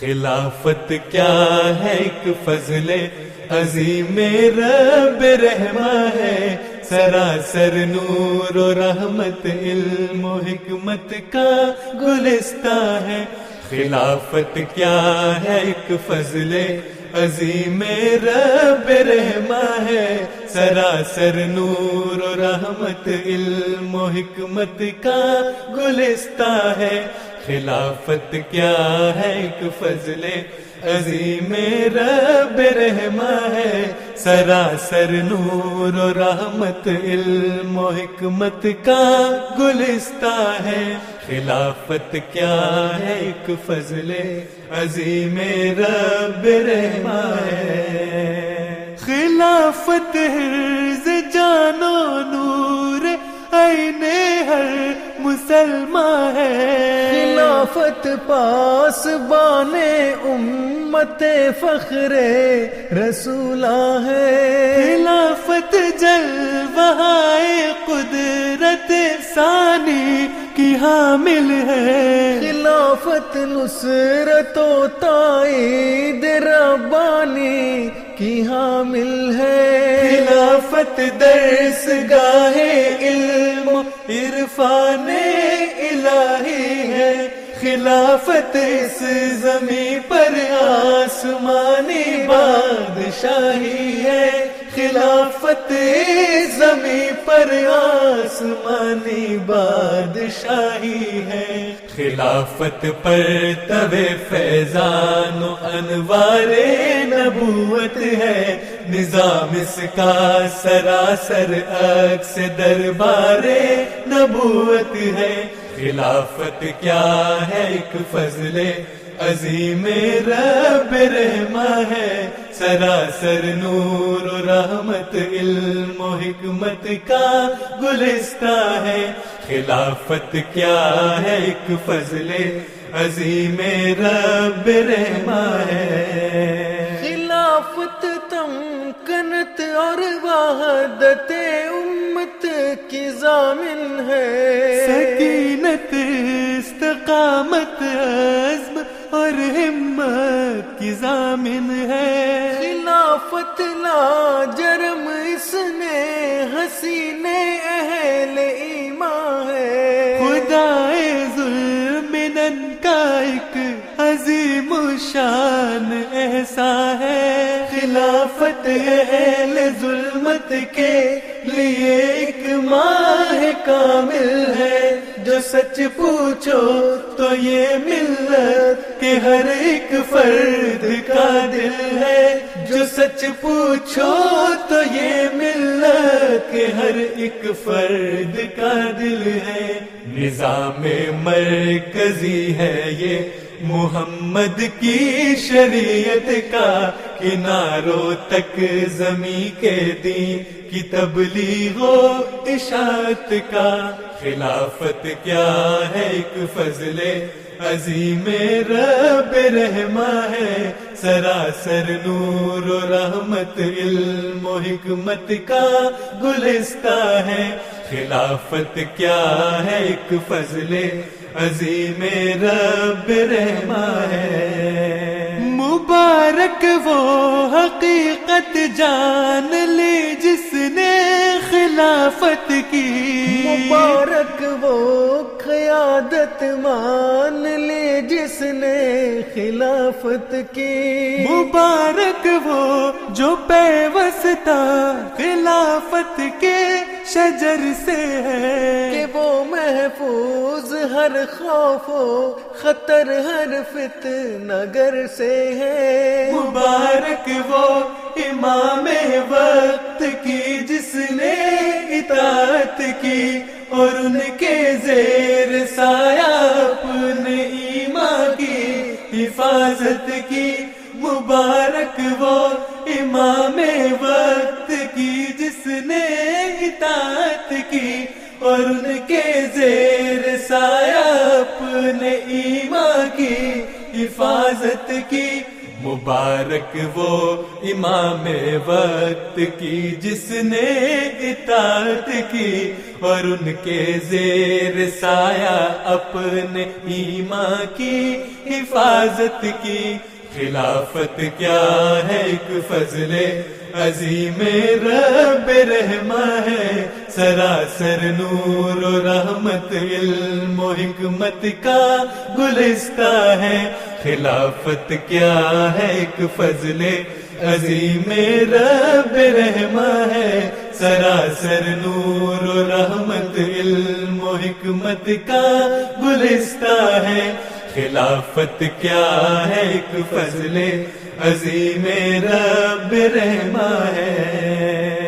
خلافت کیا ہے ایک فضل عظیم رب رحمہ ہے، سراسر نور و رحمت علم و حکمت کا گلستان ہے۔ خلافت کیا ہے ایک فضل عظیم رب رحمہ ہے، سراسر نور و رحمت علم و حکمت کا گلستان ہے۔ خلافت کیا ہے ایک فضل عظیم رب رحمہ ہے، سراسر نور و رحمت علم و حکمت کا گلستان ہے۔ خلافت کیا ہے ایک فضل عظیم رب رحمہ ہے۔ خلافت حرز جان و نور عین ہر مسلمان ہے، خلافت پاسبان امت فخر رسولہ ہے، خلافت جلوہ قدرت ثانی کی حامل ہے، خلافت نصرت و تائید ربانی کی حامل ہے، خلافت درس گاہ علم عرفان الہی ہے، خلافت اس زمین پر آسمانی بادشاہی ہے، خلافت اس زمین پر آسمانی بادشاہی ہے۔ خلافت پر تب فیضان و انوار نبوت ہے، نظام اس کا سراسر عکس دربار نبوت ہے۔ خلافت کیا ہے ایک فضل عظیم رب رحمہ ہے، سراسر نور و رحمت علم و حکمت کا گلستان ہے۔ خلافت کیا ہے ایک فضل عظیم رب رحمہ ہے۔ خلافت تمکنت اور وحدت امت کی ضامن ہے، سکینت استقامت عزم اور ہمت کی ضامن ہے۔ خلافت لا جرم اس نے حسین اہل ایمان ہے، خدائے ظلم کا ایک عظیم شان احسان ہے، خلافت اہل ظلمت کے لیے ایک ماہ کامل ہے، جو سچ پوچھو تو یہ ملت کے ہر ایک فرد کا دل ہے، جو سچ پوچھو تو یہ ملت کے ہر ایک فرد کا دل ہے۔ نظام مرکزی ہے یہ محمد کی شریعت کا، کناروں تک زمین کے دین کی تبلیغ و اشاعت کا۔ خلافت کیا ہے ایک فضل عظیم رب رحمہ ہے، سراسر نور و رحمت علم و حکمت کا گلستان ہے۔ خلافت کیا ہے ایک فضل عظیم رب رحمہ ہے۔ مبارک وہ حقیقت جان لی جس نے خلافت کی، مبارک وہ قیادت مان لی جس نے خلافت کی، مبارک وہ جو پیوستہ خلافت کے شجر سے ہے، کہ وہ محفوظ ہر خوف و خطر ہر فتنہ گر سے ہے، مبارک وہ امام وقت کی جس نے اطاعت کی اور ان کے زیر سایہ اپنے ایمان کی حفاظت کی، مبارک وہ امام وقت کی جس نے اطاعت کی اور ان کے زیر سایہ اپنے ایمان کی حفاظت کی، مبارک وہ امام وقت کی جس نے اطاعت کی اور ان کے زیر سایہ اپنے ایمان کی حفاظت کی. خلافت کیا ہے ایک فضل عظیم رب رحمہ ہے، سراسر نور و رحمت علم و حکمت کا گلستہ ہے. خلافت کیا ہے ایک فضل عظیم رب رحمہ ہے، سراسر نور و رحمت علم و حکمت کا گلستہ ہے. خلافت کیا ہے ایک فضل عظیم رب رحمہ ہے.